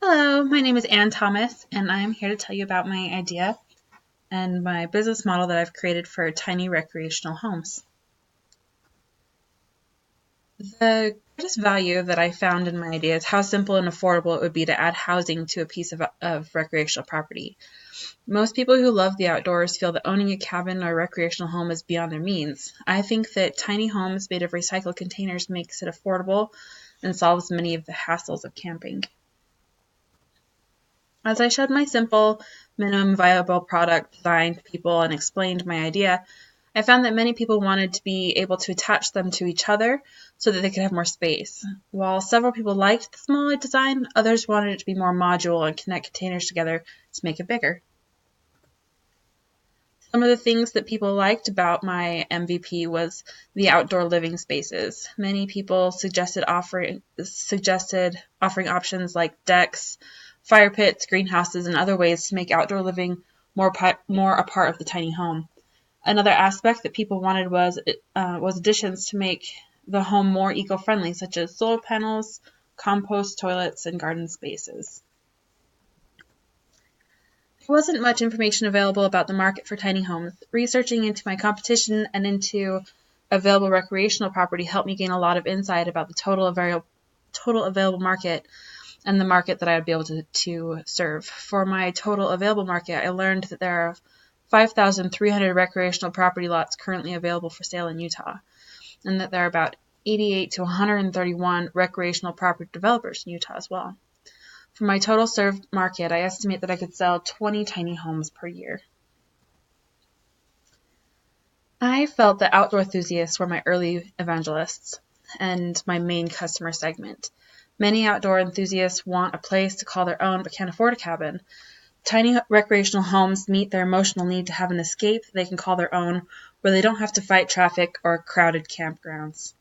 Hello, my name is Ann Thomas, and I'm here to tell you about my idea and my business model that I've created for tiny recreational homes. The greatest value that I found in my idea is how simple and affordable it would be to add housing to a piece of recreational property. Most people who love the outdoors feel that owning a cabin or recreational home is beyond their means. I think that tiny homes made of recycled containers makes it affordable and solves many of the hassles of camping. As I showed my simple, minimum viable product design to people and explained my idea, I found that many people wanted to be able to attach them to each other so that they could have more space. While several people liked the smaller design, others wanted it to be more modular and connect containers together to make it bigger. Some of the things that people liked about my MVP was the outdoor living spaces. Many people suggested offering options like decks, fire pits, greenhouses, and other ways to make outdoor living more a part of the tiny home. Another aspect that people wanted was additions to make the home more eco-friendly, such as solar panels, compost toilets, and garden spaces. There wasn't much information available about the market for tiny homes. Researching into my competition and into available recreational property helped me gain a lot of insight about the total available market and the market that I would be able to serve. For my total available market, I learned that there are 5,300 recreational property lots currently available for sale in Utah, and that there are about 88 to 131 recreational property developers in Utah as well. For my total served market, I estimate that I could sell 20 tiny homes per year. I felt that outdoor enthusiasts were my early evangelists and my main customer segment. Many outdoor enthusiasts want a place to call their own but can't afford a cabin. Tiny recreational homes meet their emotional need to have an escape they can call their own, where they don't have to fight traffic or crowded campgrounds.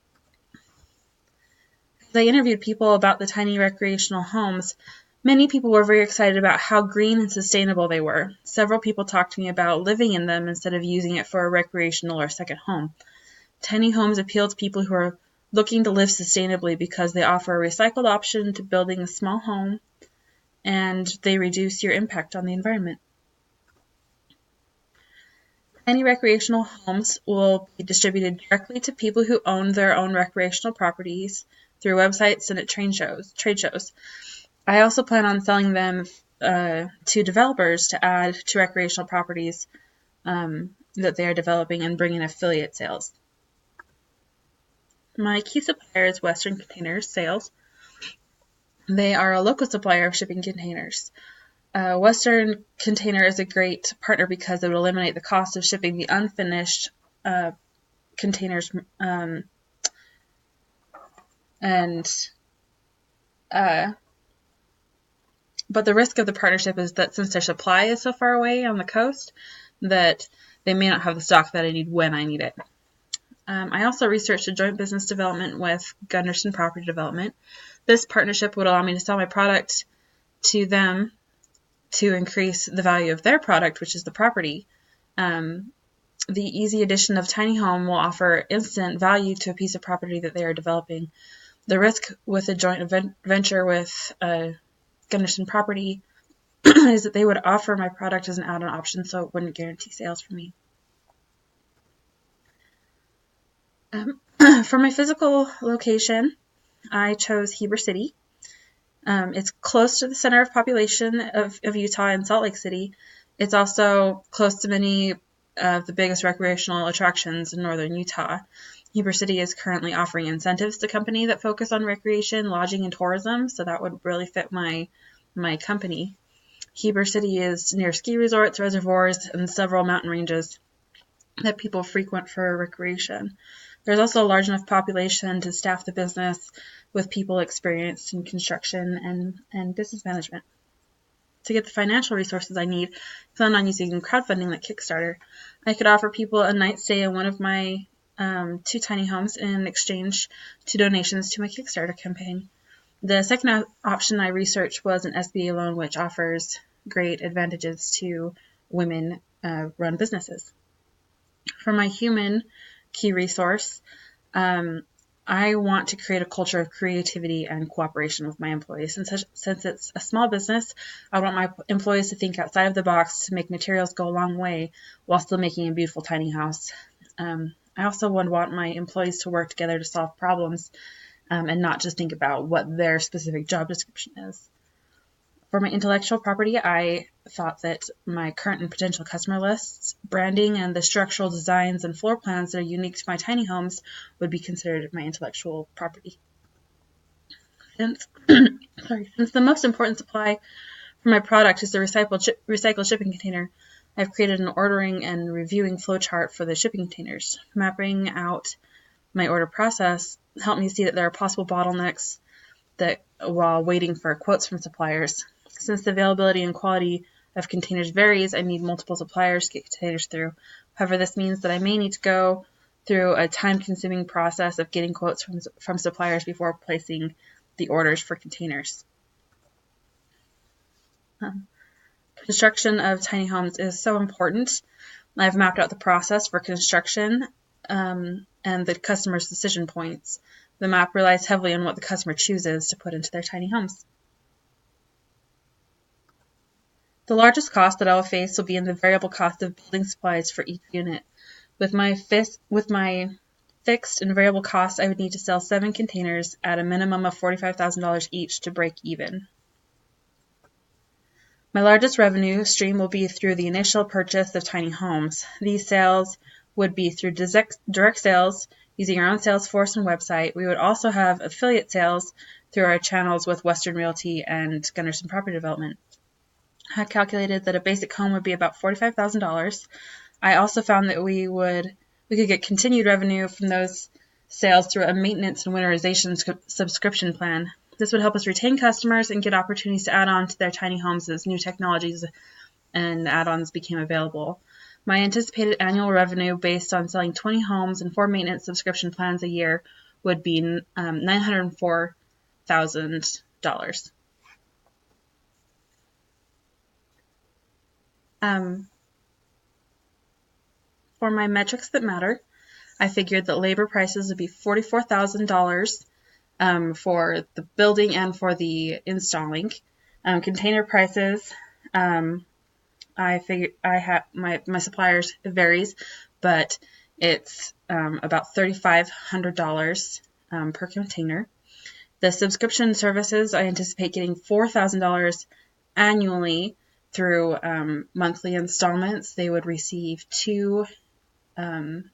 As I interviewed people about the tiny recreational homes, many people were very excited about how green and sustainable they were. Several people talked to me about living in them instead of using it for a recreational or second home. Tiny homes appeal to people who are looking to live sustainably because they offer a recycled option to building a small home, and they reduce your impact on the environment. Tiny recreational homes will be distributed directly to people who own their own recreational properties through websites and at trade shows. I also plan on selling them to developers to add to recreational properties that they are developing and bring in affiliate sales. My key supplier is Western Containers Sales. They are a local supplier of shipping containers. Western Container is a great partner because it would eliminate the cost of shipping the unfinished containers but the risk of the partnership is that since their supply is so far away on the coast, that they may not have the stock that I need when I need it. I also researched a joint business development with Gunderson Property Development. This partnership would allow me to sell my product to them to increase the value of their product, which is the property. The easy addition of tiny home will offer instant value to a piece of property that they are developing. The risk with a joint venture with Gunderson Property is that they would offer my product as an add-on option, so it wouldn't guarantee sales for me. For my physical location, I chose Heber City. It's close to the center of population of Utah and Salt Lake City. It's also close to many of the biggest recreational attractions in northern Utah. Heber City is currently offering incentives to companies that focus on recreation, lodging, and tourism, so that would really fit my company. Heber City is near ski resorts, reservoirs, and several mountain ranges that people frequent for recreation. There's also a large enough population to staff the business with people experienced in construction and business management. To get the financial resources I need, I plan on using crowdfunding like Kickstarter. I could offer people a night stay in one of my 2 tiny homes in exchange to donations to my Kickstarter campaign. The second option I researched was an SBA loan, which offers great advantages to women-run businesses. For my human key resource, I want to create a culture of creativity and cooperation with my employees. And since it's a small business, I want my employees to think outside of the box to make materials go a long way while still making a beautiful tiny house. I also would want my employees to work together to solve problems and not just think about what their specific job description is. For my intellectual property, I thought that my current and potential customer lists, branding, and the structural designs and floor plans that are unique to my tiny homes would be considered my intellectual property. Since the most important supply for my product is the recycled shipping container, I've created an ordering and reviewing flowchart for the shipping containers. Mapping out my order process helped me see that there are possible bottlenecks that while waiting for quotes from suppliers. Since the availability and quality of containers varies, I need multiple suppliers to get containers through. However, this means that I may need to go through a time-consuming process of getting quotes from suppliers before placing the orders for containers. Construction of tiny homes is so important. I've mapped out the process for construction and the customer's decision points. The map relies heavily on what the customer chooses to put into their tiny homes. The largest cost that I will face will be in the variable cost of building supplies for each unit. With my fixed and variable costs, I would need to sell 7 containers at a minimum of $45,000 each to break even. My largest revenue stream will be through the initial purchase of tiny homes. These sales would be through direct sales using our own sales force and website. We would also have affiliate sales through our channels with Western Realty and Gunderson Property Development. I calculated that a basic home would be about $45,000. I also found that we could get continued revenue from those sales through a maintenance and winterization subscription plan. This would help us retain customers and get opportunities to add on to their tiny homes as new technologies and add-ons became available. My anticipated annual revenue based on selling 20 homes and 4 maintenance subscription plans a year would be $904,000. For my metrics that matter, I figured that labor prices would be $44,000 for the building and for the installing. Container prices, I figured my suppliers, it varies, but it's about $3,500 per container. The subscription services, I anticipate getting $4,000 annually through monthly installments. They would receive 2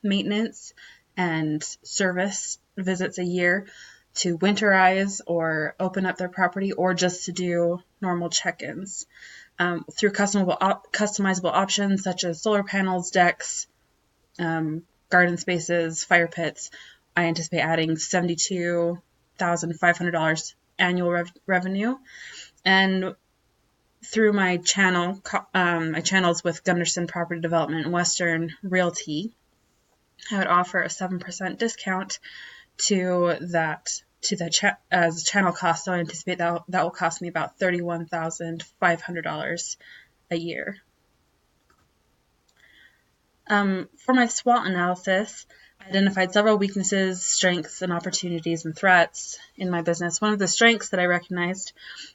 maintenance and service visits a year to winterize or open up their property or just to do normal check-ins. Through customizable options such as solar panels, decks, garden spaces, fire pits, I anticipate adding $72,500 annual revenue. And through my channels with Gunderson Property Development and Western Realty, I would offer a 7% discount to that as a channel cost. So I anticipate that will cost me about $31,500 a year. For my SWOT analysis, I identified several weaknesses, strengths, and opportunities and threats in my business. One of the strengths that I recognized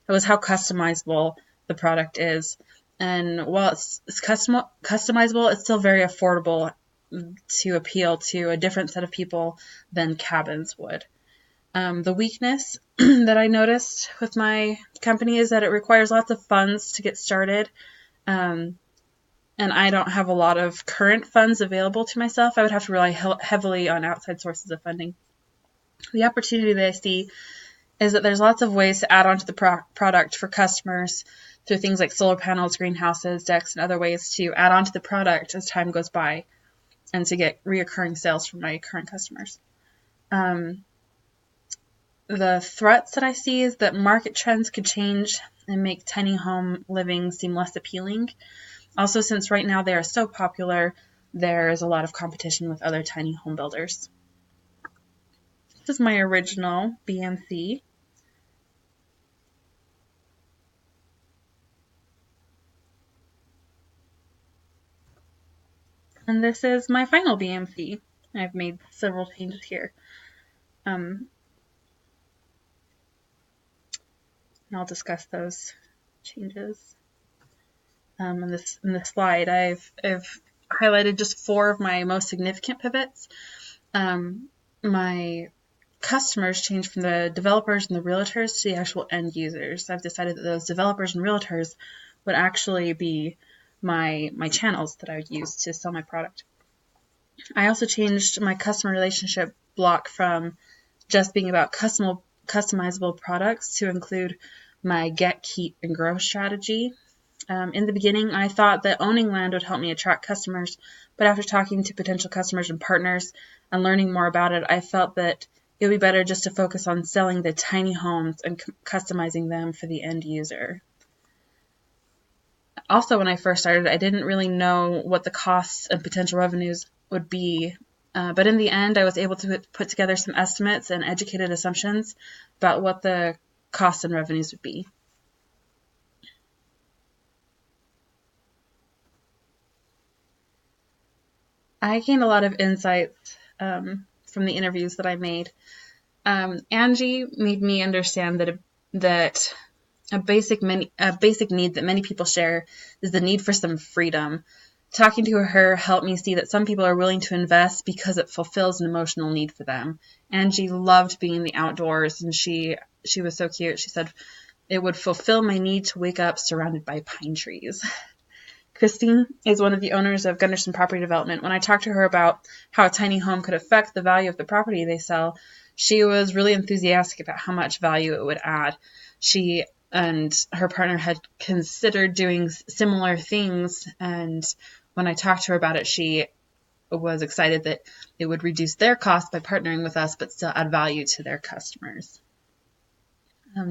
was how customizable the product is. And while it's customizable, it's still very affordable to appeal to a different set of people than cabins would. The weakness that I noticed with my company is that it requires lots of funds to get started. And I don't have a lot of current funds available to myself. I would have to rely heavily on outside sources of funding. The opportunity that I see is that there's lots of ways to add on to the product for customers through things like solar panels, greenhouses, decks, and other ways to add on to the product as time goes by and to get reoccurring sales from my current customers. The threats that I see is that market trends could change and make tiny home living seem less appealing. Also, since right now they are so popular, there is a lot of competition with other tiny home builders. This is my original BMC. And this is my final BMC. I've made several changes here. And I'll discuss those changes. In this slide, I've highlighted just 4 of my most significant pivots. My customers changed from the developers and the realtors to the actual end users. I've decided that those developers and realtors would actually be my channels that I would use to sell my product. I also changed my customer relationship block from just being about customizable products to include my get, keep, and grow strategy. In the beginning, I thought that owning land would help me attract customers, but after talking to potential customers and partners and learning more about it, I felt that it would be better just to focus on selling the tiny homes and customizing them for the end user. Also, when I first started, I didn't really know what the costs and potential revenues would be, but in the end, I was able to put together some estimates and educated assumptions about what the costs and revenues would be. I gained a lot of insights from the interviews that I made. Angie made me understand that a basic need that many people share is the need for some freedom. Talking to her helped me see that some people are willing to invest because it fulfills an emotional need for them. Angie loved being in the outdoors, and she was so cute. She said, "It would fulfill my need to wake up surrounded by pine trees." Christine is one of the owners of Gunderson Property Development. When I talked to her about how a tiny home could affect the value of the property they sell, she was really enthusiastic about how much value it would add. She and her partner had considered doing similar things, and when I talked to her about it, she was excited that it would reduce their costs by partnering with us, but still add value to their customers.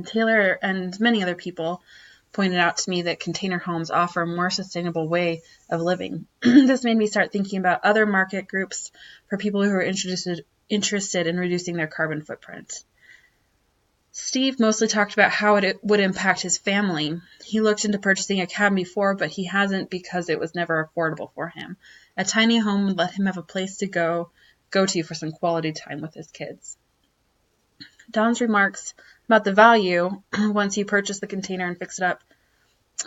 Taylor and many other people pointed out to me that container homes offer a more sustainable way of living. This made me start thinking about other market groups for people who are interested in reducing their carbon footprint. Steve mostly talked about how it would impact his family. He looked into purchasing a cabin before, but he hasn't because it was never affordable for him. A tiny home would let him have a place to go to for some quality time with his kids. Don's remarks about the value once you purchase the container and fix it up,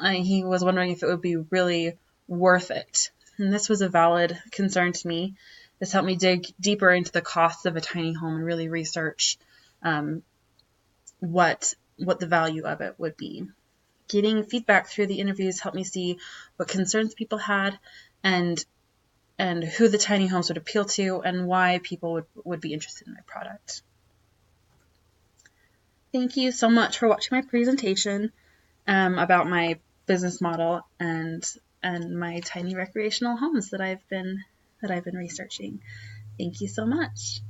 he was wondering if it would be really worth it. And this was a valid concern to me. This helped me dig deeper into the costs of a tiny home and really research what the value of it would be. Getting feedback through the interviews helped me see what concerns people had and who the tiny homes would appeal to and why people would be interested in my product. Thank you so much for watching my presentation about my business model and my tiny recreational homes that I've been researching. Thank you so much.